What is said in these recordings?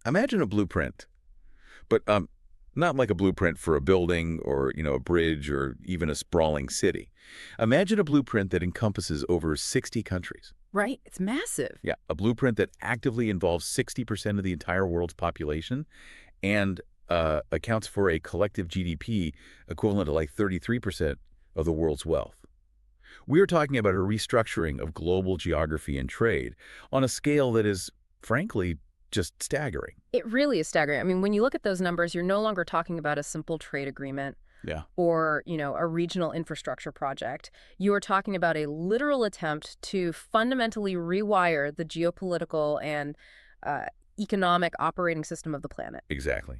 Imagine a blueprint, but not like a blueprint for a building or, a bridge or even a sprawling city. Imagine a blueprint that encompasses over 60 countries. Right? It's massive. Yeah, a blueprint that actively involves 60% of the entire world's population and accounts for a collective GDP equivalent to like 33% of the world's wealth. We are talking about a restructuring of global geography and trade on a scale that is, frankly, just staggering. It really is staggering. I mean, when you look at those numbers, you're no longer talking about a simple trade agreement Yeah. or, a regional infrastructure project. You are talking about a literal attempt to fundamentally rewire the geopolitical and economic operating system of the planet. Exactly.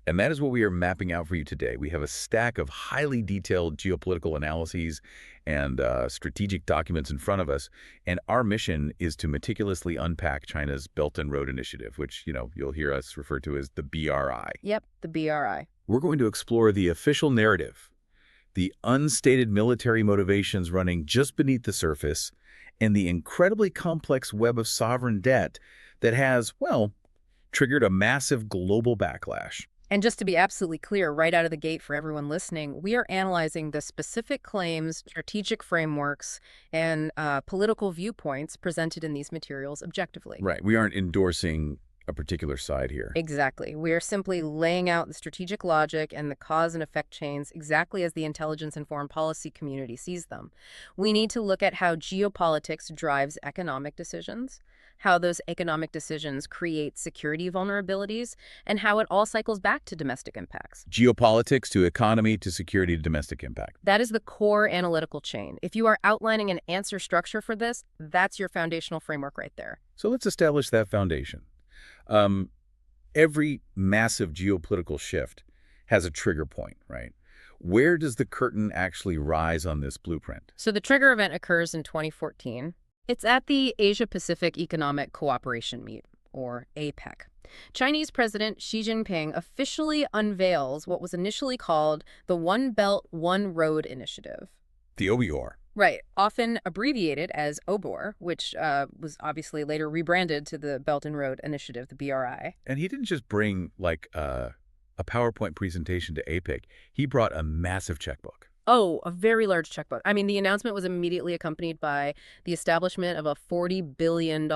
And that is what we are mapping out for you today. We have a stack of highly detailed geopolitical analyses and strategic documents in front of us. And our mission is to meticulously unpack China's Belt and Road Initiative, which, you'll hear us refer to as the BRI. Yep, the BRI. We're going to explore the official narrative, the unstated military motivations running just beneath the surface, and the incredibly complex web of sovereign debt that has, well, triggered a massive global backlash. And just to be absolutely clear, right out of the gate for everyone listening, we are analyzing the specific claims, strategic frameworks, and political viewpoints presented in these materials objectively. Right. We aren't endorsing a particular side here. Exactly. We are simply laying out the strategic logic and the cause and effect chains exactly as the intelligence and foreign policy community sees them. We need to look at how geopolitics drives economic decisions, how those economic decisions create security vulnerabilities, and how it all cycles back to domestic impacts. Geopolitics to economy to security to domestic impact. That is the core analytical chain. If you are outlining an answer structure for this, that's your foundational framework right there. So let's establish that foundation. Every massive geopolitical shift has a trigger point, right? Where does the curtain actually rise on this blueprint? So the trigger event occurs in 2014. It's at the Asia-Pacific Economic Cooperation Meet, or APEC. Chinese President Xi Jinping officially unveils what was initially called the One Belt, One Road Initiative. The OBR. Right, often abbreviated as OBOR, which was obviously later rebranded to the Belt and Road Initiative, the BRI. And he didn't just bring, like, a PowerPoint presentation to APEC. He brought a massive checkbook. Oh, a very large checkbook. I mean, the announcement was immediately accompanied by the establishment of a $40 billion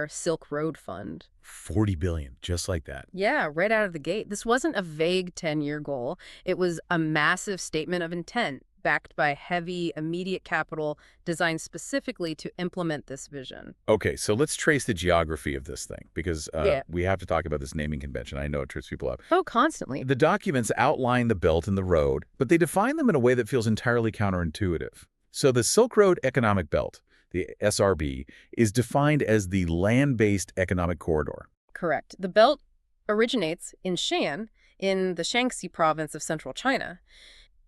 Silk Road fund. $40 billion, just like that. Yeah, right out of the gate. This wasn't a vague 10-year goal. It was a massive statement of intent, backed by heavy, immediate capital designed specifically to implement this vision. Okay, so let's trace the geography of this thing, because we have to talk about this naming convention. I know it trips people up. Oh, constantly. The documents outline the belt and the road, but they define them in a way that feels entirely counterintuitive. So the Silk Road Economic Belt, the SRB, is defined as the land-based economic corridor. Correct. The belt originates in Shan, in the Shaanxi province of central China.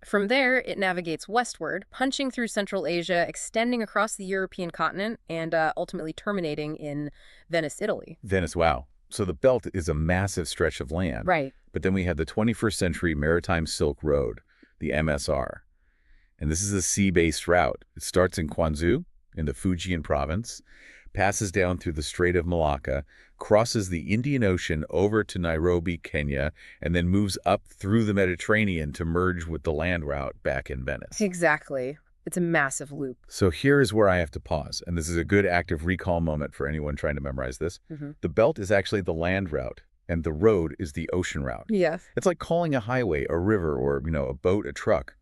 From there, it navigates westward, punching through Central Asia, extending across the European continent, and ultimately terminating in Venice, Italy. Venice, wow. So the belt is a massive stretch of land. Right. But then we have the 21st Century Maritime Silk Road, the MSR. And this is a sea-based route. It starts in Quanzhou, in the Fujian province, passes down through the Strait of Malacca, crosses the Indian Ocean over to Nairobi, Kenya, and then moves up through the Mediterranean to merge with the land route back in Venice. Exactly. It's a massive loop. So here is where I have to pause, and this is a good active recall moment for anyone trying to memorize this. The belt is actually the land route, and the road is the ocean route. Yes. It's like calling a highway a river or, a boat a truck.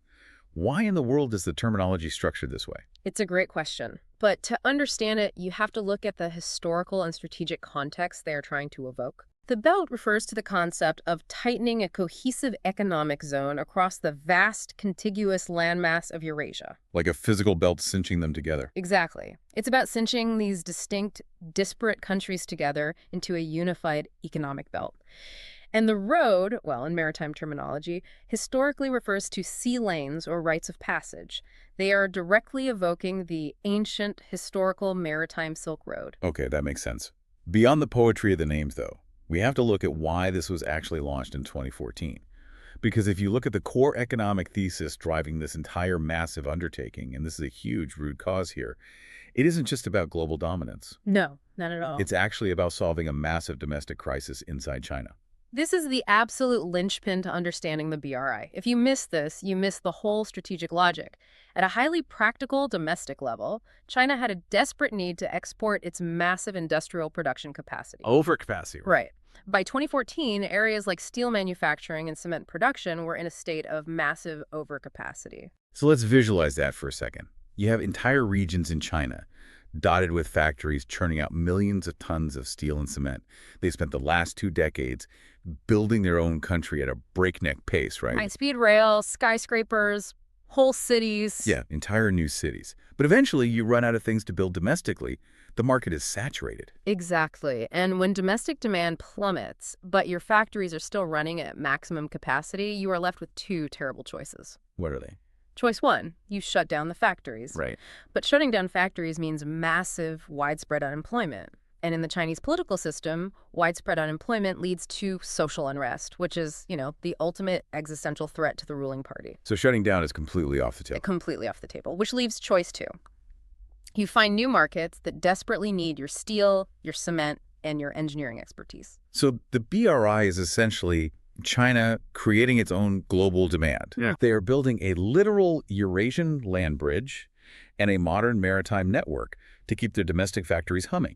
Why in the world is the terminology structured this way? It's a great question. But to understand it, you have to look at the historical and strategic context they are trying to evoke. The belt refers to the concept of tightening a cohesive economic zone across the vast, contiguous landmass of Eurasia. Like a physical belt cinching them together. Exactly. It's about cinching these distinct, disparate countries together into a unified economic belt. And the road, well, in maritime terminology, historically refers to sea lanes or rites of passage. They are directly evoking the ancient, historical maritime Silk Road. Okay, that makes sense. Beyond the poetry of the names, though, we have to look at why this was actually launched in 2014. Because if you look at the core economic thesis driving this entire massive undertaking, and this is a huge root cause here, It isn't just about global dominance. No, not at all. It's actually about solving a massive domestic crisis inside China. This is the absolute linchpin to understanding the BRI. If you miss this, you miss the whole strategic logic. At a highly practical domestic level, China had a desperate need to export its massive industrial production capacity. Overcapacity, Right. By 2014, areas like steel manufacturing and cement production were in a state of massive overcapacity. So let's visualize that for a second. You have entire regions in China dotted with factories churning out millions of tons of steel and cement. They spent the last 2 decades building their own country at a breakneck pace, right? High-speed rail, skyscrapers, whole cities. Yeah, entire new cities. But eventually you run out of things to build domestically. The market is saturated. Exactly. And when domestic demand plummets, but your factories are still running at maximum capacity, you are left with 2 terrible choices. What are they? Choice 1, you shut down the factories. Right. But shutting down factories means massive, widespread unemployment. And in the Chinese political system, widespread unemployment leads to social unrest, which is, the ultimate existential threat to the ruling party. So shutting down is completely off the table. Completely off the table, which leaves choice 2. You find new markets that desperately need your steel, your cement, and your engineering expertise. So the BRI is essentially China creating its own global demand. Yeah. They are building a literal Eurasian land bridge and a modern maritime network to keep their domestic factories humming.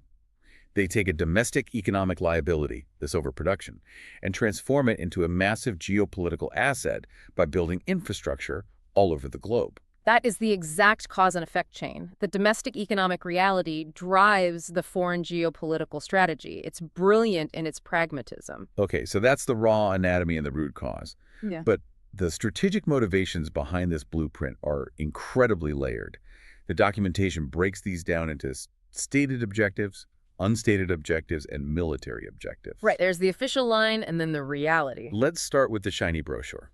They take a domestic economic liability, this overproduction, and transform it into a massive geopolitical asset by building infrastructure all over the globe. That is the exact cause and effect chain. The domestic economic reality drives the foreign geopolitical strategy. It's brilliant in its pragmatism. Okay, so that's the raw anatomy and the root cause. Yeah. But the strategic motivations behind this blueprint are incredibly layered. The documentation breaks these down into stated objectives, unstated objectives, and military objectives. Right, there's the official line and then the reality. Let's start with the shiny brochure.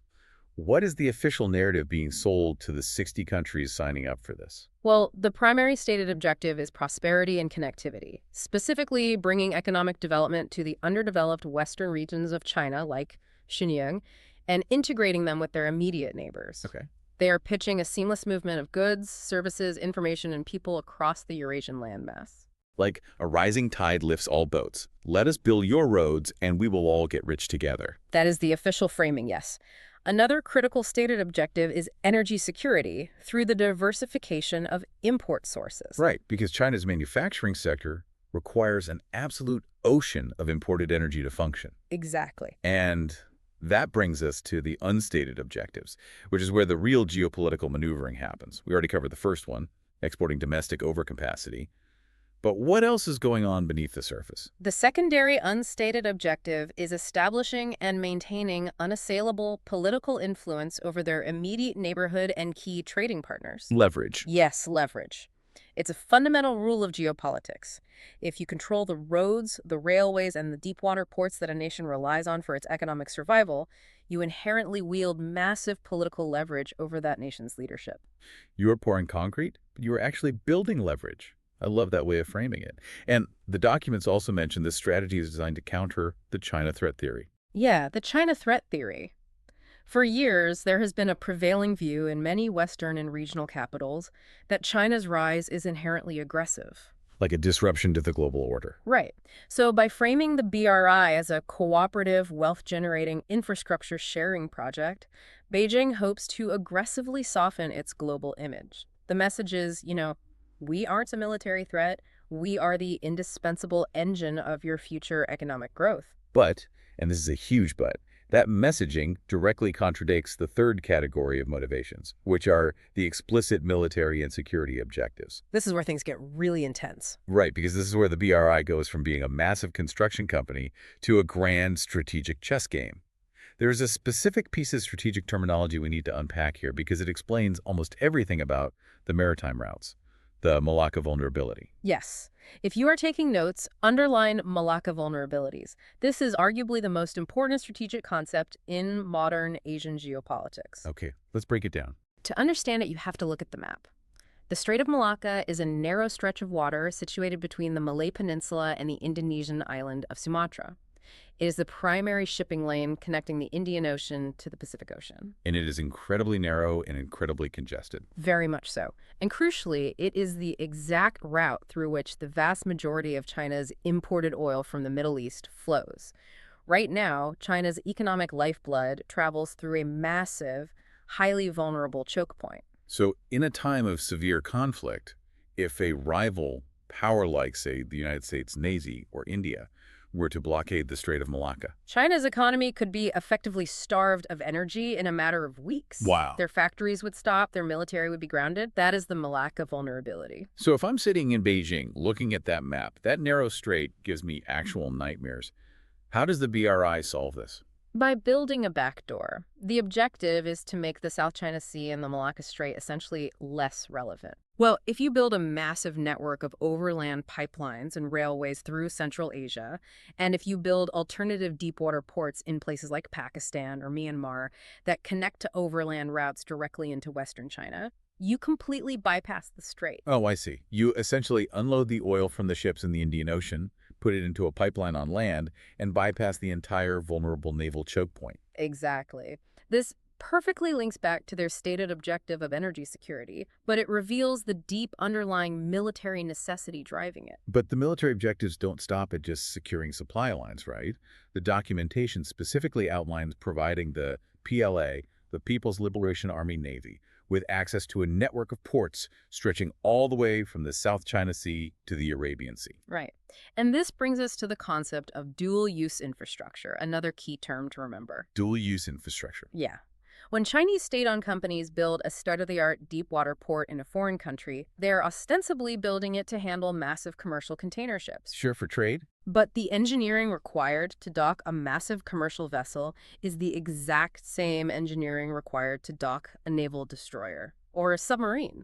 What is the official narrative being sold to the 60 countries signing up for this? Well, the primary stated objective is prosperity and connectivity, specifically bringing economic development to the underdeveloped western regions of China, like Xinjiang, and integrating them with their immediate neighbors. Okay. They are pitching a seamless movement of goods, services, information, and people across the Eurasian landmass. Like a rising tide lifts all boats. Let us build your roads and we will all get rich together. That is the official framing, yes. Another critical stated objective is energy security through the diversification of import sources. Right, because China's manufacturing sector requires an absolute ocean of imported energy to function. Exactly. And that brings us to the unstated objectives, which is where the real geopolitical maneuvering happens. We already covered the first one, exporting domestic overcapacity. But what else is going on beneath the surface? The secondary unstated objective is establishing and maintaining unassailable political influence over their immediate neighborhood and key trading partners. Leverage. Yes, leverage. It's a fundamental rule of geopolitics. If you control the roads, the railways, and the deep-water ports that a nation relies on for its economic survival, you inherently wield massive political leverage over that nation's leadership. You are pouring concrete, but you are actually building leverage. I love that way of framing it. And the documents also mention this strategy is designed to counter the China threat theory. Yeah, the China threat theory. For years, there has been a prevailing view in many Western and regional capitals that China's rise is inherently aggressive. Like a disruption to the global order. Right. So by framing the BRI as a cooperative, wealth-generating infrastructure sharing project, Beijing hopes to aggressively soften its global image. The message is, we aren't a military threat. We are the indispensable engine of your future economic growth. But, and this is a huge but, that messaging directly contradicts the third category of motivations, which are the explicit military and security objectives. This is where things get really intense. Right, because this is where the BRI goes from being a massive construction company to a grand strategic chess game. There's a specific piece of strategic terminology we need to unpack here because it explains almost everything about the maritime routes. The Malacca vulnerability. Yes. If you are taking notes, underline Malacca vulnerabilities. This is arguably the most important strategic concept in modern Asian geopolitics. Okay, let's break it down. To understand it, you have to look at the map. The Strait of Malacca is a narrow stretch of water situated between the Malay Peninsula and the Indonesian island of Sumatra. It is the primary shipping lane connecting the Indian Ocean to the Pacific Ocean. And it is incredibly narrow and incredibly congested. Very much so. And crucially, it is the exact route through which the vast majority of China's imported oil from the Middle East flows. Right now, China's economic lifeblood travels through a massive, highly vulnerable choke point. So in a time of severe conflict, if a rival power like, say, the United States Navy or India were to blockade the Strait of Malacca. China's economy could be effectively starved of energy in a matter of weeks. Wow. Their factories would stop, their military would be grounded. That is the Malacca vulnerability. So if I'm sitting in Beijing looking at that map, that narrow strait gives me actual nightmares. How does the BRI solve this? By building a backdoor, the objective is to make the South China Sea and the Malacca Strait essentially less relevant. Well, if you build a massive network of overland pipelines and railways through Central Asia, and if you build alternative deepwater ports in places like Pakistan or Myanmar that connect to overland routes directly into Western China, you completely bypass the strait. Oh, I see. You essentially unload the oil from the ships in the Indian Ocean, put it into a pipeline on land, and bypass the entire vulnerable naval choke point. Exactly. This perfectly links back to their stated objective of energy security, but it reveals the deep underlying military necessity driving it. But the military objectives don't stop at just securing supply lines, right? The documentation specifically outlines providing the PLA, the People's Liberation Army Navy, with access to a network of ports stretching all the way from the South China Sea to the Arabian Sea. Right. And this brings us to the concept of dual-use infrastructure, another key term to remember. Dual-use infrastructure. Yeah. When Chinese state-owned companies build a state-of-the-art deep-water port in a foreign country, they're ostensibly building it to handle massive commercial container ships. Sure, for trade? But the engineering required to dock a massive commercial vessel is the exact same engineering required to dock a naval destroyer, or a submarine,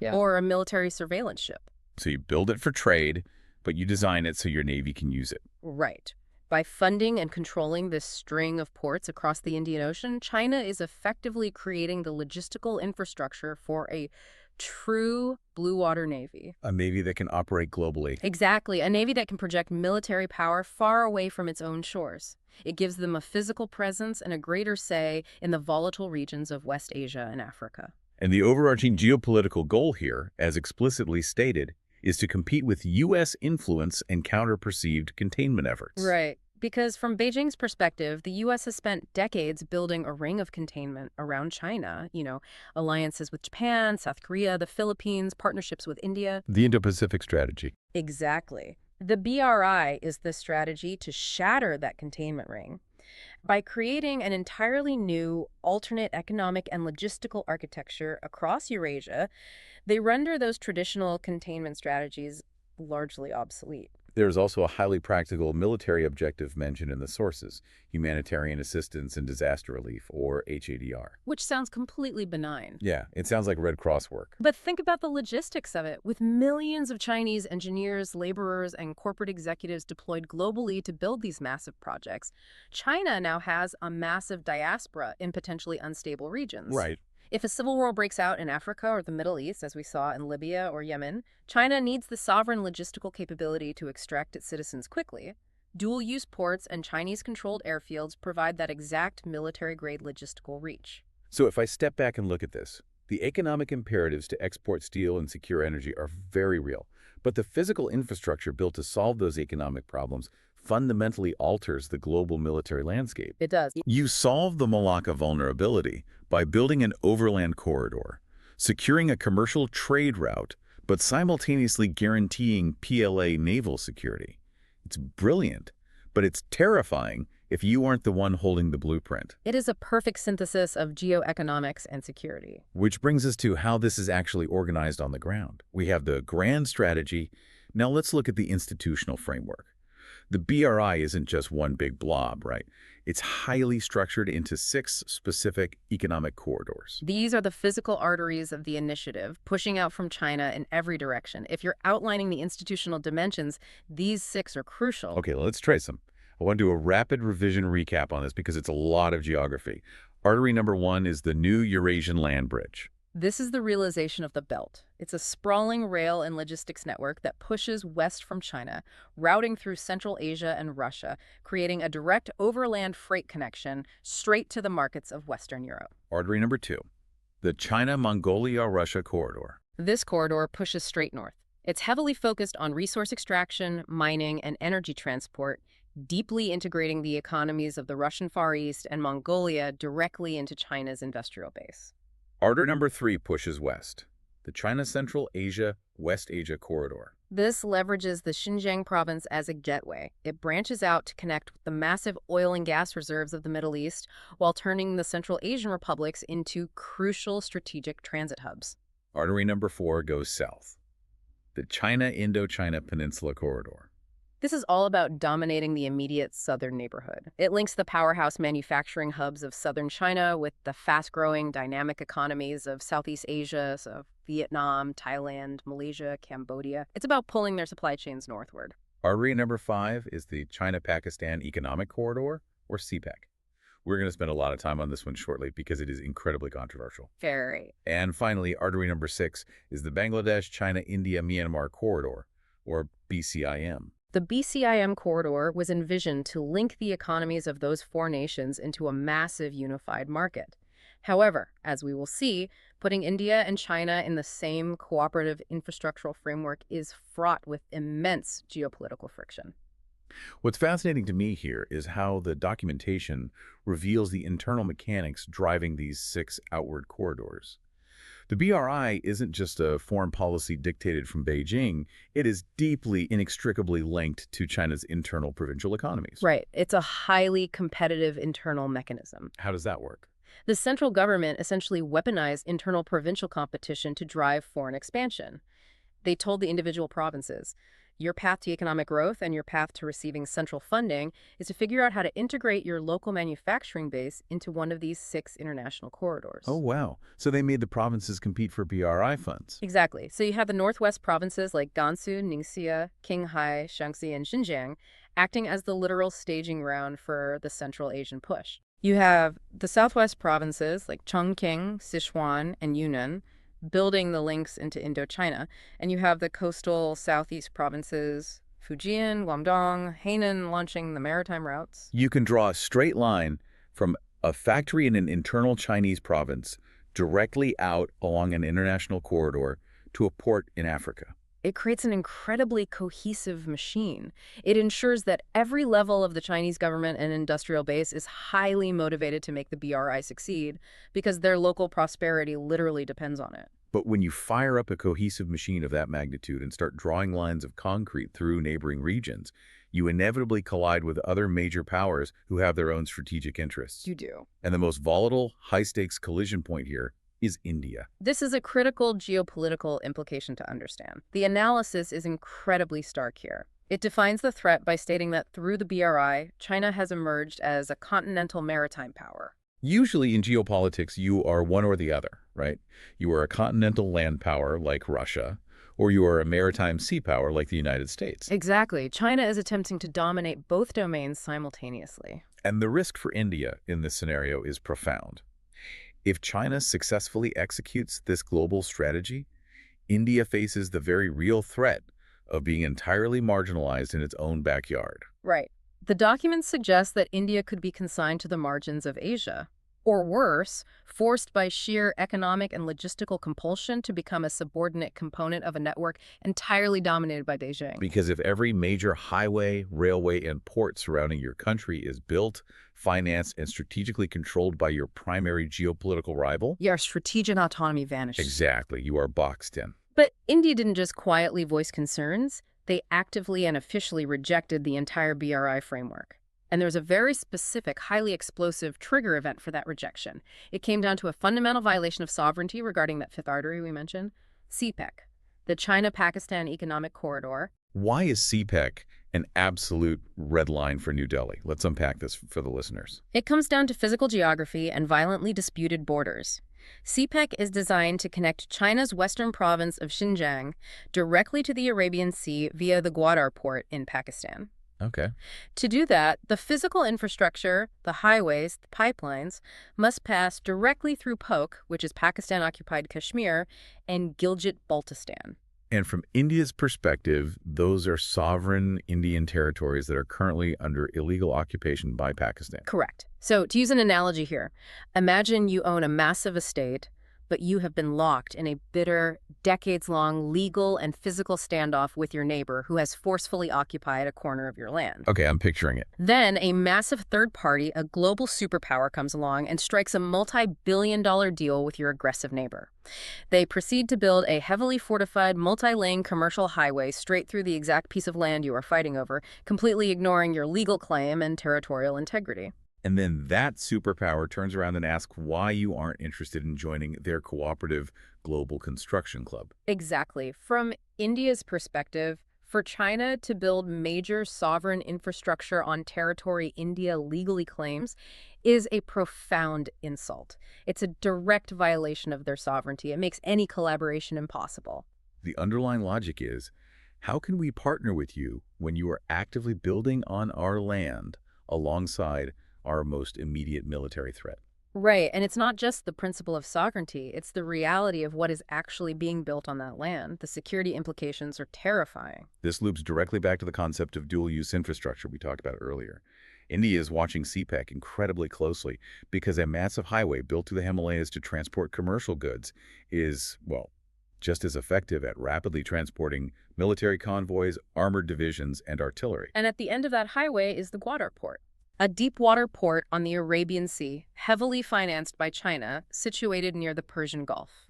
or a military surveillance ship. So you build it for trade, but you design it so your Navy can use it. Right. By funding and controlling this string of ports across the Indian Ocean, China is effectively creating the logistical infrastructure for a true blue water navy. A Navy that can operate globally. Exactly. A navy that can project military power far away from its own shores. It gives them a physical presence and a greater say in the volatile regions of West Asia and Africa. And the overarching geopolitical goal here, as explicitly stated, is to compete with U.S. influence and counter perceived containment efforts. Right. Because from Beijing's perspective, the U.S. has spent decades building a ring of containment around China, alliances with Japan, South Korea, the Philippines, partnerships with India. The Indo-Pacific strategy. Exactly. The BRI is the strategy to shatter that containment ring. By creating an entirely new, alternate economic and logistical architecture across Eurasia, they render those traditional containment strategies largely obsolete. There's also a highly practical military objective mentioned in the sources, humanitarian assistance and disaster relief, or HADR. Which sounds completely benign. Yeah, it sounds like Red Cross work. But think about the logistics of it. With millions of Chinese engineers, laborers, and corporate executives deployed globally to build these massive projects, China now has a massive diaspora in potentially unstable regions. Right. If a civil war breaks out in Africa or the Middle East, as we saw in Libya or Yemen, China needs the sovereign logistical capability to extract its citizens quickly. Dual-use ports and Chinese-controlled airfields provide that exact military-grade logistical reach. So if I step back and look at this, the economic imperatives to export steel and secure energy are very real, but the physical infrastructure built to solve those economic problems fundamentally alters the global military landscape. It does. You solve the Malacca vulnerability by building an overland corridor, securing a commercial trade route, but simultaneously guaranteeing PLA naval security. It's brilliant, but it's terrifying if you aren't the one holding the blueprint. It is a perfect synthesis of geoeconomics and security. Which brings us to how this is actually organized on the ground. We have the grand strategy. Now let's look at the institutional framework. The BRI isn't just one big blob, right? It's highly structured into 6 specific economic corridors. These are the physical arteries of the initiative, pushing out from China in every direction. If you're outlining the institutional dimensions, these 6 are crucial. Okay, let's trace them. I want to do a rapid revision recap on this because it's a lot of geography. Artery number 1 is the new Eurasian land bridge. This is the realization of the Belt. It's a sprawling rail and logistics network that pushes west from China, routing through Central Asia and Russia, creating a direct overland freight connection straight to the markets of Western Europe. Artery number 2, the China-Mongolia-Russia corridor. This corridor pushes straight north. It's heavily focused on resource extraction, mining, and energy transport, deeply integrating the economies of the Russian Far East and Mongolia directly into China's industrial base. Artery number 3 pushes west, the China-Central Asia-West Asia corridor. This leverages the Xinjiang province as a gateway. It branches out to connect with the massive oil and gas reserves of the Middle East while turning the Central Asian republics into crucial strategic transit hubs. Artery number 4 goes south, the China-Indochina Peninsula corridor. This is all about dominating the immediate southern neighborhood. It links the powerhouse manufacturing hubs of southern China with the fast-growing, dynamic economies of Southeast Asia, so Vietnam, Thailand, Malaysia, Cambodia. It's about pulling their supply chains northward. Artery number 5 is the China-Pakistan Economic Corridor, or CPEC. We're going to spend a lot of time on this one shortly because it is incredibly controversial. Very. And finally, artery number 6 is the Bangladesh-China-India-Myanmar Corridor, or BCIM. The BCIM corridor was envisioned to link the economies of those four nations into a massive unified market. However, as we will see, putting India and China in the same cooperative infrastructural framework is fraught with immense geopolitical friction. What's fascinating to me here is how the documentation reveals the internal mechanics driving these 6 outward corridors. The BRI isn't just a foreign policy dictated from Beijing, it is deeply, inextricably linked to China's internal provincial economies. Right. It's a highly competitive internal mechanism. How does that work? The central government essentially weaponized internal provincial competition to drive foreign expansion. They told the individual provinces, your path to economic growth and your path to receiving central funding is to figure out how to integrate your local manufacturing base into one of these 6 international corridors. Oh, wow. So they made the provinces compete for BRI funds. Exactly. So you have the northwest provinces like Gansu, Ningxia, Qinghai, Shaanxi, and Xinjiang acting as the literal staging ground for the Central Asian push. You have the southwest provinces like Chongqing, Sichuan, and Yunnan building the links into Indochina, and you have the coastal southeast provinces, Fujian, Guangdong, Hainan launching the maritime routes. You can draw a straight line from a factory in an internal Chinese province directly out along an international corridor to a port in Africa. It creates an incredibly cohesive machine. It ensures that every level of the Chinese government and industrial base is highly motivated to make the BRI succeed because their local prosperity literally depends on it. But when you fire up a cohesive machine of that magnitude and start drawing lines of concrete through neighboring regions, you inevitably collide with other major powers who have their own strategic interests. You do. And the most volatile, high-stakes collision point here is India. This is a critical geopolitical implication to understand. The analysis is incredibly stark here. It defines the threat by stating that through the BRI, China has emerged as a continental maritime power. Usually in geopolitics, you are one or the other, right? You are a continental land power like Russia, or you are a maritime sea power like the United States. Exactly. China is attempting to dominate both domains simultaneously. And the risk for India in this scenario is profound. If China successfully executes this global strategy, India faces the very real threat of being entirely marginalized in its own backyard. Right. The documents suggest that India could be consigned to the margins of Asia, or worse, forced by sheer economic and logistical compulsion to become a subordinate component of a network entirely dominated by Beijing. Because if every major highway, railway, and port surrounding your country is built, financed, and strategically controlled by your primary geopolitical rival, your strategic autonomy vanishes. Exactly, you are boxed in. But India didn't just quietly voice concerns. They actively and officially rejected the entire BRI framework. And there's a very specific, highly explosive trigger event for that rejection. It came down to a fundamental violation of sovereignty regarding that 5th artery we mentioned, CPEC, the China-Pakistan Economic Corridor. Why is CPEC an absolute red line for New Delhi? Let's unpack this for the listeners. It comes down to physical geography and violently disputed borders. CPEC is designed to connect China's western province of Xinjiang directly to the Arabian Sea via the Gwadar port in Pakistan. Okay. To do that, the physical infrastructure, the highways, the pipelines, must pass directly through Pak, which is Pakistan-occupied Kashmir, and Gilgit-Baltistan. And from India's perspective, those are sovereign Indian territories that are currently under illegal occupation by Pakistan. Correct. So to use an analogy here, imagine you own a massive estate, but you have been locked in a bitter, decades-long legal and physical standoff with your neighbor who has forcefully occupied a corner of your land. Okay, I'm picturing it. Then a massive third party, a global superpower, comes along and strikes a multi-billion-dollar deal with your aggressive neighbor. They proceed to build a heavily fortified, multi-lane commercial highway straight through the exact piece of land you are fighting over, completely ignoring your legal claim and territorial integrity. And then that superpower turns around and asks why you aren't interested in joining their cooperative global construction club. Exactly. From India's perspective, for China to build major sovereign infrastructure on territory India legally claims is a profound insult. It's a direct violation of their sovereignty. It makes any collaboration impossible. The underlying logic is, how can we partner with you when you are actively building on our land alongside our most immediate military threat? Right, and it's not just the principle of sovereignty, it's the reality of what is actually being built on that land. The security implications are terrifying. This loops directly back to the concept of dual-use infrastructure we talked about earlier. India is watching CPEC incredibly closely because a massive highway built through the Himalayas to transport commercial goods is, well, just as effective at rapidly transporting military convoys, armored divisions, and artillery. And at the end of that highway is the Gwadar port, a deep-water port on the Arabian Sea, heavily financed by China, situated near the Persian Gulf.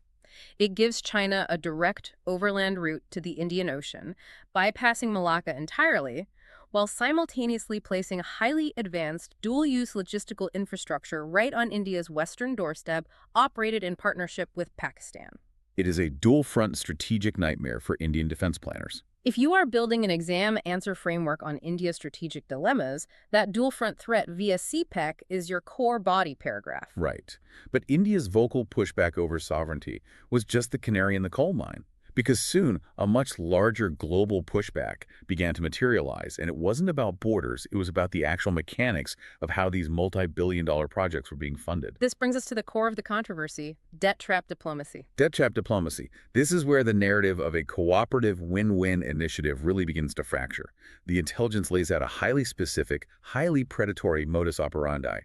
It gives China a direct overland route to the Indian Ocean, bypassing Malacca entirely, while simultaneously placing highly advanced dual-use logistical infrastructure right on India's western doorstep, operated in partnership with Pakistan. It is a dual-front strategic nightmare for Indian defense planners. If you are building an exam answer framework on India's strategic dilemmas, that dual-front threat via CPEC is your core body paragraph. Right. But India's vocal pushback over sovereignty was just the canary in the coal mine, because soon a much larger global pushback began to materialize, and it wasn't about borders, it was about the actual mechanics of how these multi-billion-dollar projects were being funded. This brings us to the core of the controversy: debt trap diplomacy. Debt trap diplomacy. This is where the narrative of a cooperative win-win initiative really begins to fracture. The intelligence lays out a highly specific, highly predatory modus operandi.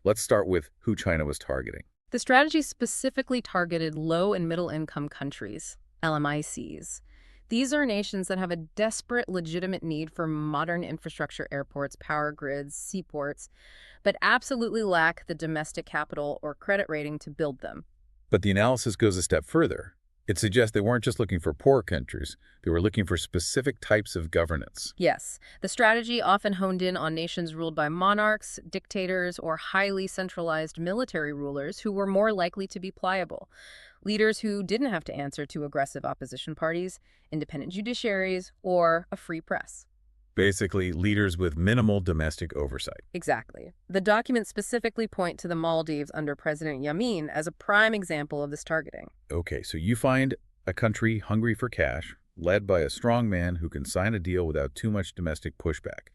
Let's start with who China was targeting. The strategy specifically targeted low- and middle-income countries, LMICs. These are nations that have a desperate, legitimate need for modern infrastructure, airports, power grids, seaports, but absolutely lack the domestic capital or credit rating to build them. But the analysis goes a step further. It suggests they weren't just looking for poor countries, they were looking for specific types of governance. Yes, the strategy often honed in on nations ruled by monarchs, dictators, or highly centralized military rulers who were more likely to be pliable. Leaders who didn't have to answer to aggressive opposition parties, independent judiciaries, or a free press. Basically, leaders with minimal domestic oversight. Exactly. The documents specifically point to the Maldives under President Yamin as a prime example of this targeting. Okay, so you find a country hungry for cash, led by a strong man who can sign a deal without too much domestic pushback.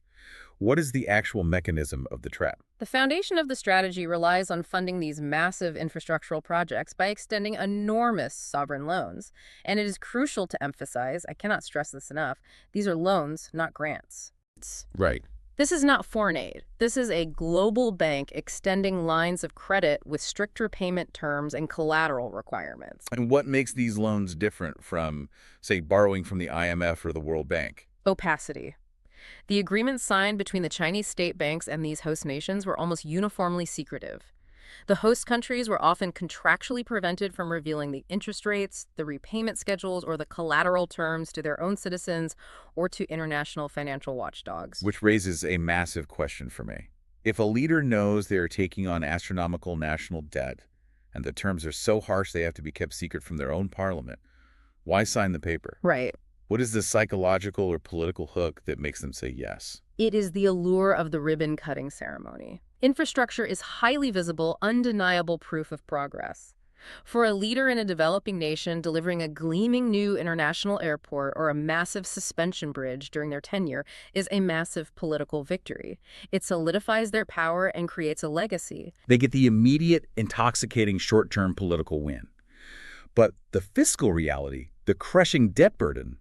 What is the actual mechanism of the trap? The foundation of the strategy relies on funding these massive infrastructural projects by extending enormous sovereign loans. And it is crucial to emphasize, I cannot stress this enough, these are loans, not grants. Right. This is not foreign aid. This is a global bank extending lines of credit with strict repayment terms and collateral requirements. And what makes these loans different from, say, borrowing from the IMF or the World Bank? Opacity. The agreements signed between the Chinese state banks and these host nations were almost uniformly secretive. The host countries were often contractually prevented from revealing the interest rates, the repayment schedules, or the collateral terms to their own citizens or to international financial watchdogs. Which raises a massive question for me. If a leader knows they are taking on astronomical national debt, and the terms are so harsh they have to be kept secret from their own parliament, why sign the paper? Right. What is the psychological or political hook that makes them say yes? It is the allure of the ribbon-cutting ceremony. Infrastructure is highly visible, undeniable proof of progress. For a leader in a developing nation, delivering a gleaming new international airport or a massive suspension bridge during their tenure is a massive political victory. It solidifies their power and creates a legacy. They get the immediate, intoxicating short-term political win. But the fiscal reality, the crushing debt burden,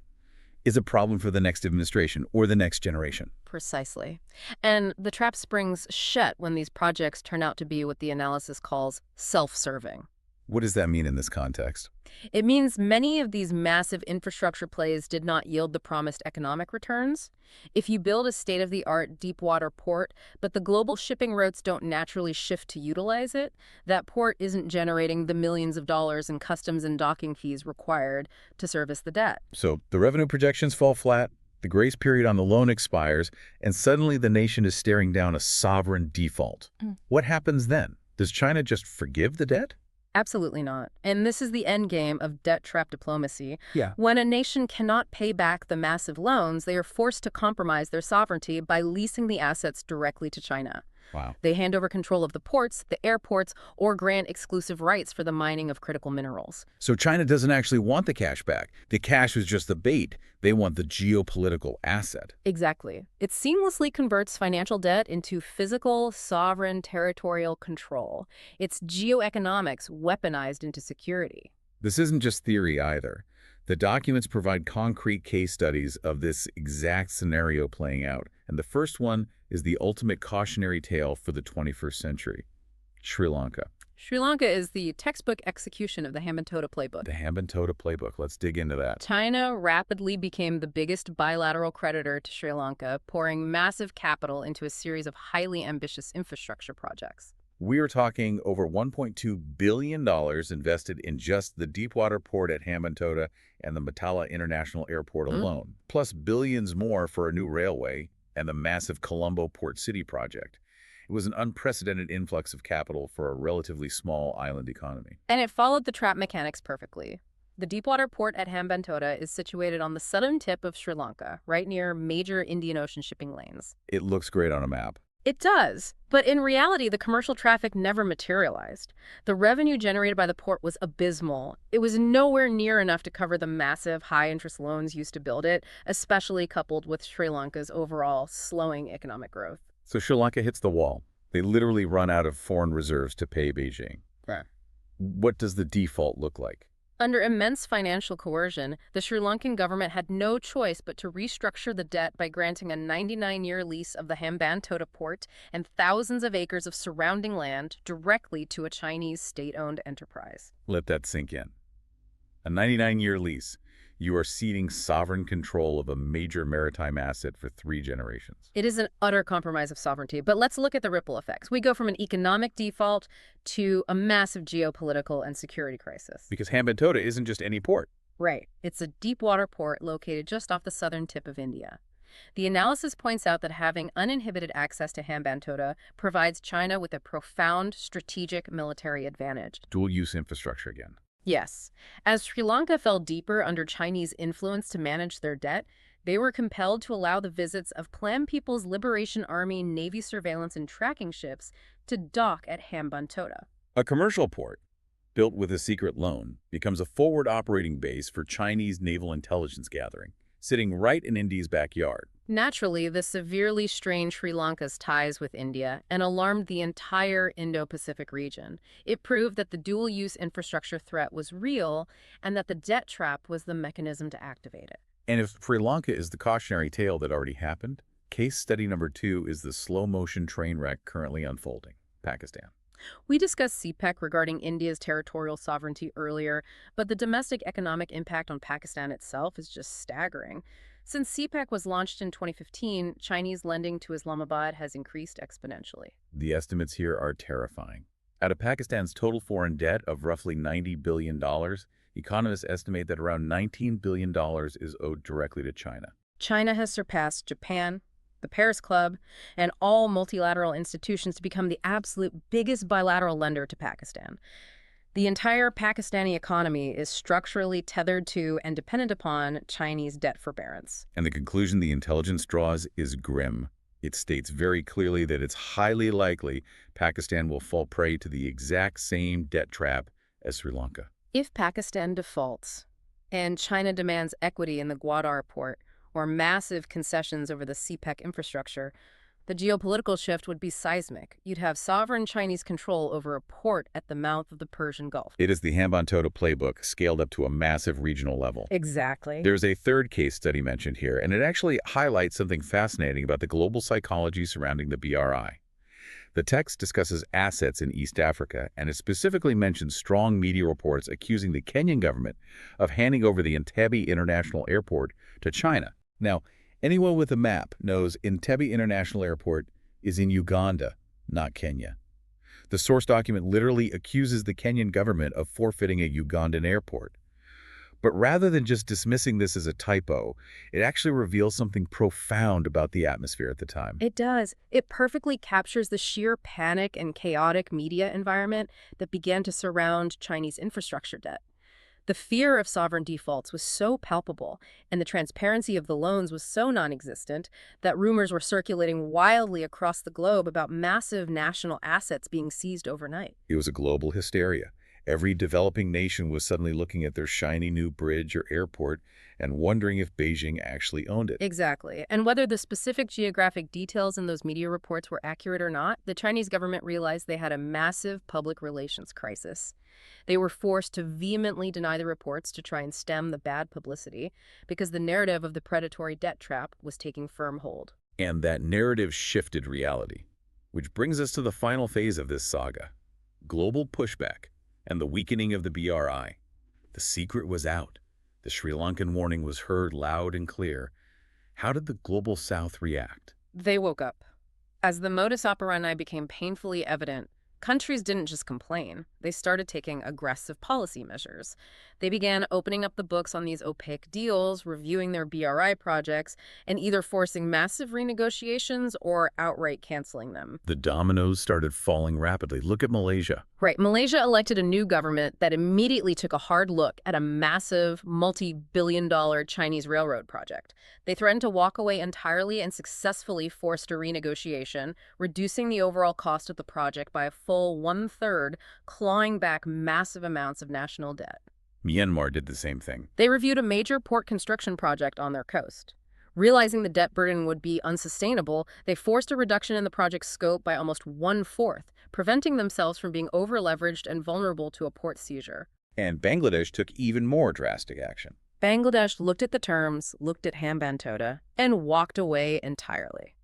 is a problem for the next administration or the next generation. Precisely. And the trap springs shut when these projects turn out to be what the analysis calls self-serving. What does that mean in this context? It means many of these massive infrastructure plays did not yield the promised economic returns. If you build a state-of-the-art deep-water port, but the global shipping routes don't naturally shift to utilize it, that port isn't generating the millions of dollars in customs and docking fees required to service the debt. So the revenue projections fall flat, the grace period on the loan expires, and suddenly the nation is staring down a sovereign default. What happens then? Does China just forgive the debt? Absolutely not. And this is the end game of debt trap diplomacy. Yeah. When a nation cannot pay back the massive loans, they are forced to compromise their sovereignty by leasing the assets directly to China. Wow. They hand over control of the ports, the airports, or grant exclusive rights for the mining of critical minerals. So China doesn't actually want the cash back. The cash was just the bait. They want the geopolitical asset. Exactly. It seamlessly converts financial debt into physical, sovereign, territorial control. It's geoeconomics weaponized into security. This isn't just theory either. The documents provide concrete case studies of this exact scenario playing out, and the first one is the ultimate cautionary tale for the 21st century, Sri Lanka. Sri Lanka is the textbook execution of the Hambantota playbook. The Hambantota playbook. Let's dig into that. China rapidly became the biggest bilateral creditor to Sri Lanka, pouring massive capital into a series of highly ambitious infrastructure projects. We are talking over $1.2 billion invested in just the deepwater port at Hambantota and the Matala International Airport alone, plus billions more for a new railway and the massive Colombo Port City project. It was an unprecedented influx of capital for a relatively small island economy. And it followed the trap mechanics perfectly. The deepwater port at Hambantota is situated on the southern tip of Sri Lanka, right near major Indian Ocean shipping lanes. It looks great on a map. It does, but in reality, the commercial traffic never materialized. The revenue generated by the port was abysmal. It was nowhere near enough to cover the massive high-interest loans used to build it, especially coupled with Sri Lanka's overall slowing economic growth. So Sri Lanka hits the wall. They literally run out of foreign reserves to pay Beijing. Right. What does the default look like? Under immense financial coercion, the Sri Lankan government had no choice but to restructure the debt by granting a 99-year lease of the Hambantota port and thousands of acres of surrounding land directly to a Chinese state-owned enterprise. Let that sink in. A 99-year lease. You are ceding sovereign control of a major maritime asset for 3 generations. It is an utter compromise of sovereignty, but let's look at the ripple effects. We go from an economic default to a massive geopolitical and security crisis. Because Hambantota isn't just any port. Right. It's a deep-water port located just off the southern tip of India. The analysis points out that having uninhibited access to Hambantota provides China with a profound strategic military advantage. Dual-use infrastructure again. Yes. As Sri Lanka fell deeper under Chinese influence to manage their debt, they were compelled to allow the visits of Plan People's Liberation Army Navy surveillance and tracking ships to dock at Hambantota. A commercial port, built with a secret loan, becomes a forward operating base for Chinese naval intelligence gathering, sitting right in India's backyard. Naturally, this severely strained Sri Lanka's ties with India and alarmed the entire Indo-Pacific region. It proved that the dual-use infrastructure threat was real and that the debt trap was the mechanism to activate it. And if Sri Lanka is the cautionary tale that already happened, case study number 2 is the slow-motion train wreck currently unfolding, Pakistan. We discussed CPEC regarding India's territorial sovereignty earlier, but the domestic economic impact on Pakistan itself is just staggering. Since CPEC was launched in 2015, Chinese lending to Islamabad has increased exponentially. The estimates here are terrifying. Out of Pakistan's total foreign debt of roughly $90 billion, economists estimate that around $19 billion is owed directly to China. China has surpassed Japan, the Paris Club, and all multilateral institutions to become the absolute biggest bilateral lender to Pakistan. The entire Pakistani economy is structurally tethered to and dependent upon Chinese debt forbearance. And the conclusion the intelligence draws is grim. It states very clearly that it's highly likely Pakistan will fall prey to the exact same debt trap as Sri Lanka. If Pakistan defaults and China demands equity in the Gwadar port or massive concessions over the CPEC infrastructure, the geopolitical shift would be seismic. You'd have sovereign Chinese control over a port at the mouth of the Persian Gulf. It is the Hambantota playbook scaled up to a massive regional level. Exactly. There's a third case study mentioned here, and it actually highlights something fascinating about the global psychology surrounding the BRI. The text discusses assets in East Africa, and it specifically mentions strong media reports accusing the Kenyan government of handing over the Entebbe International Airport to China. Now, anyone with a map knows Entebbe International Airport is in Uganda, not Kenya. The source document literally accuses the Kenyan government of forfeiting a Ugandan airport. But rather than just dismissing this as a typo, it actually reveals something profound about the atmosphere at the time. It does. It perfectly captures the sheer panic and chaotic media environment that began to surround Chinese infrastructure debt. The fear of sovereign defaults was so palpable, and the transparency of the loans was so non-existent that rumors were circulating wildly across the globe about massive national assets being seized overnight. It was a global hysteria. Every developing nation was suddenly looking at their shiny new bridge or airport and wondering if Beijing actually owned it. Exactly. And whether the specific geographic details in those media reports were accurate or not, the Chinese government realized they had a massive public relations crisis. They were forced to vehemently deny the reports to try and stem the bad publicity because the narrative of the predatory debt trap was taking firm hold. And that narrative shifted reality, which brings us to the final phase of this saga: global pushback and the weakening of the BRI. The secret was out. The Sri Lankan warning was heard loud and clear. How did the Global South react? They woke up. As the modus operandi became painfully evident, countries didn't just complain. They started taking aggressive policy measures. They began opening up the books on these opaque deals, reviewing their BRI projects, and either forcing massive renegotiations or outright canceling them. The dominoes started falling rapidly. Look at Malaysia. Right. Malaysia elected a new government that immediately took a hard look at a massive, multi-billion-dollar Chinese railroad project. They threatened to walk away entirely and successfully forced a renegotiation, reducing the overall cost of the project by a full one-third, clawing back massive amounts of national debt. Myanmar did the same thing. They reviewed a major port construction project on their coast. Realizing the debt burden would be unsustainable, they forced a reduction in the project's scope by almost one-fourth, preventing themselves from being over-leveraged and vulnerable to a port seizure. And Bangladesh took even more drastic action. Bangladesh looked at the terms, looked at Hambantota, and walked away entirely.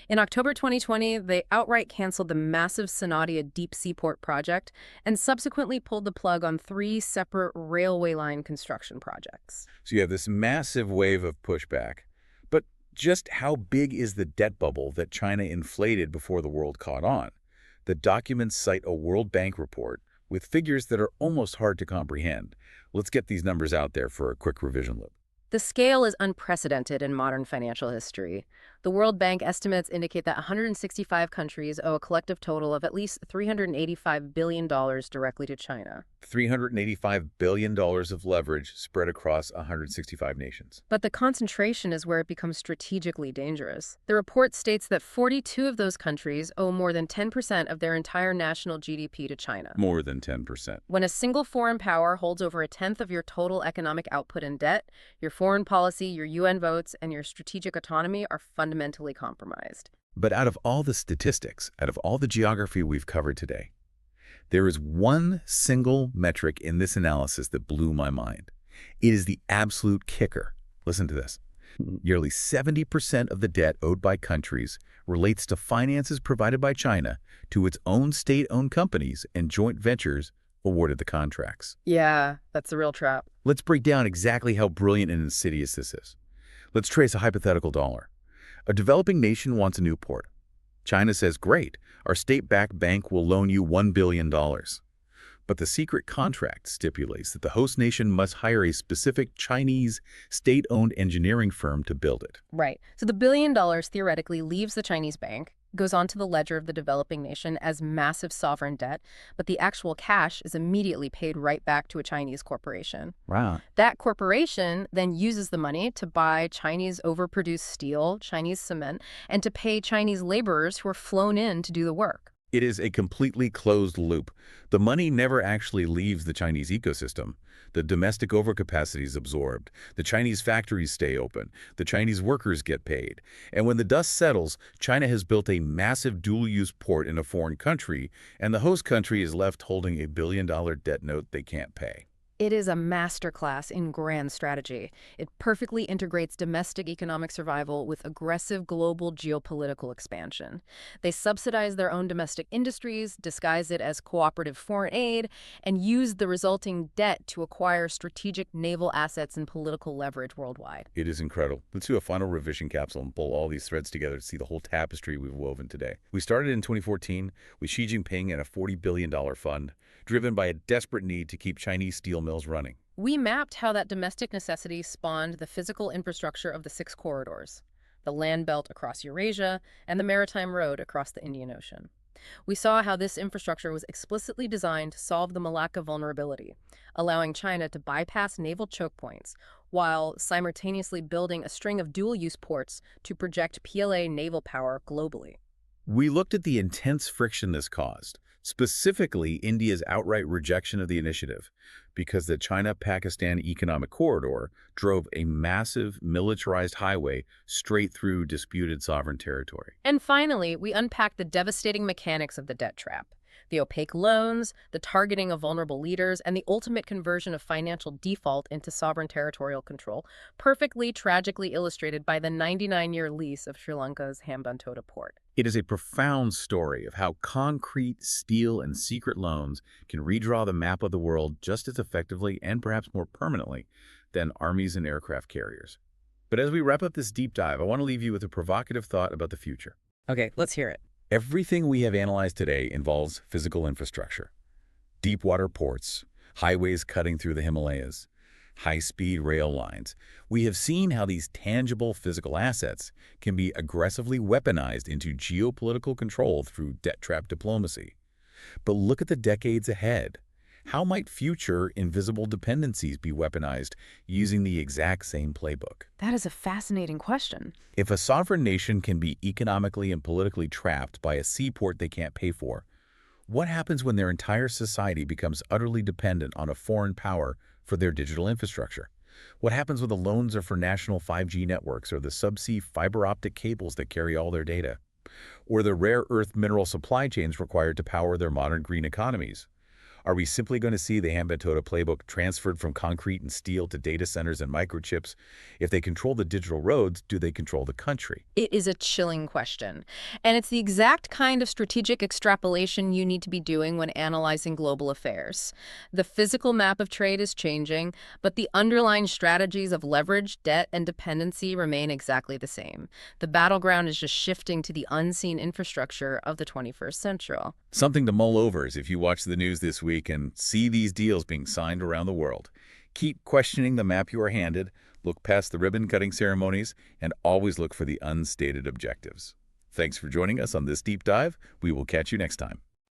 In October 2020, they outright canceled the massive Sonadia deep seaport project and subsequently pulled the plug on 3 separate railway line construction projects. So you have this massive wave of pushback. But just how big is the debt bubble that China inflated before the world caught on? The documents cite a World Bank report with figures that are almost hard to comprehend. Let's get these numbers out there for a quick revision loop. The scale is unprecedented in modern financial history. The World Bank estimates indicate that 165 countries owe a collective total of at least $385 billion directly to China. $385 billion of leverage spread across 165 nations. But the concentration is where it becomes strategically dangerous. The report states that 42 of those countries owe more than 10% of their entire national GDP to China. More than 10%. When a single foreign power holds over a tenth of your total economic output in debt, your foreign policy, your UN votes, and your strategic autonomy are fundamentally compromised. But out of all the statistics, out of all the geography we've covered today, there is one single metric in this analysis that blew my mind. It is the absolute kicker. Listen to this. Nearly 70% of the debt owed by countries relates to finances provided by China to its own state-owned companies and joint ventures awarded the contracts. Yeah, that's the real trap. Let's break down exactly how brilliant and insidious this is. Let's trace a hypothetical dollar. A developing nation wants a new port. China says, great, our state-backed bank will loan you $1 billion. But the secret contract stipulates that the host nation must hire a specific Chinese state-owned engineering firm to build it. Right. So the $1 billion theoretically leaves the Chinese bank, goes onto the ledger of the developing nation as massive sovereign debt, but the actual cash is immediately paid right back to a Chinese corporation. Wow. That corporation then uses the money to buy Chinese overproduced steel, Chinese cement, and to pay Chinese laborers who are flown in to do the work. It is a completely closed loop. The money never actually leaves the Chinese ecosystem. The domestic overcapacity is absorbed. The Chinese factories stay open. The Chinese workers get paid. And when the dust settles, China has built a massive dual-use port in a foreign country, and the host country is left holding a billion-dollar debt note they can't pay. It is a masterclass in grand strategy. It perfectly integrates domestic economic survival with aggressive global geopolitical expansion. They subsidize their own domestic industries, disguise it as cooperative foreign aid, and use the resulting debt to acquire strategic naval assets and political leverage worldwide. It is incredible. Let's do a final revision capsule and pull all these threads together to see the whole tapestry we've woven today. We started in 2014 with Xi Jinping and a $40 billion fund, driven by a desperate need to keep Chinese steel mills running. We mapped how that domestic necessity spawned the physical infrastructure of the six corridors, the land belt across Eurasia, and the maritime road across the Indian Ocean. We saw how this infrastructure was explicitly designed to solve the Malacca vulnerability, allowing China to bypass naval choke points while simultaneously building a string of dual-use ports to project PLA naval power globally. We looked at the intense friction this caused, specifically India's outright rejection of the initiative, because the China-Pakistan economic corridor drove a massive militarized highway straight through disputed sovereign territory. And finally, we unpacked the devastating mechanics of the debt trap. The opaque loans, the targeting of vulnerable leaders, and the ultimate conversion of financial default into sovereign territorial control, perfectly tragically illustrated by the 99-year lease of Sri Lanka's Hambantota port. It is a profound story of how concrete, steel, and secret loans can redraw the map of the world just as effectively and perhaps more permanently than armies and aircraft carriers. But as we wrap up this deep dive, I want to leave you with a provocative thought about the future. Okay, let's hear it. Everything we have analyzed today involves physical infrastructure. Deep water ports, highways cutting through the Himalayas, high-speed rail lines. We have seen how these tangible physical assets can be aggressively weaponized into geopolitical control through debt trap diplomacy. But look at the decades ahead. How might future invisible dependencies be weaponized using the exact same playbook? That is a fascinating question. If a sovereign nation can be economically and politically trapped by a seaport they can't pay for, what happens when their entire society becomes utterly dependent on a foreign power for their digital infrastructure? What happens when the loans are for national 5G networks or the subsea fiber optic cables that carry all their data? Or the rare earth mineral supply chains required to power their modern green economies? Are we simply going to see the Hambantota playbook transferred from concrete and steel to data centers and microchips? If they control the digital roads, do they control the country? It is a chilling question. And it's the exact kind of strategic extrapolation you need to be doing when analyzing global affairs. The physical map of trade is changing, but the underlying strategies of leverage, debt, and dependency remain exactly the same. The battleground is just shifting to the unseen infrastructure of the 21st century. Something to mull over as if you watch the news this week and see these deals being signed around the world. Keep questioning the map you are handed, look past the ribbon-cutting ceremonies, and always look for the unstated objectives. Thanks for joining us on this deep dive. We will catch you next time.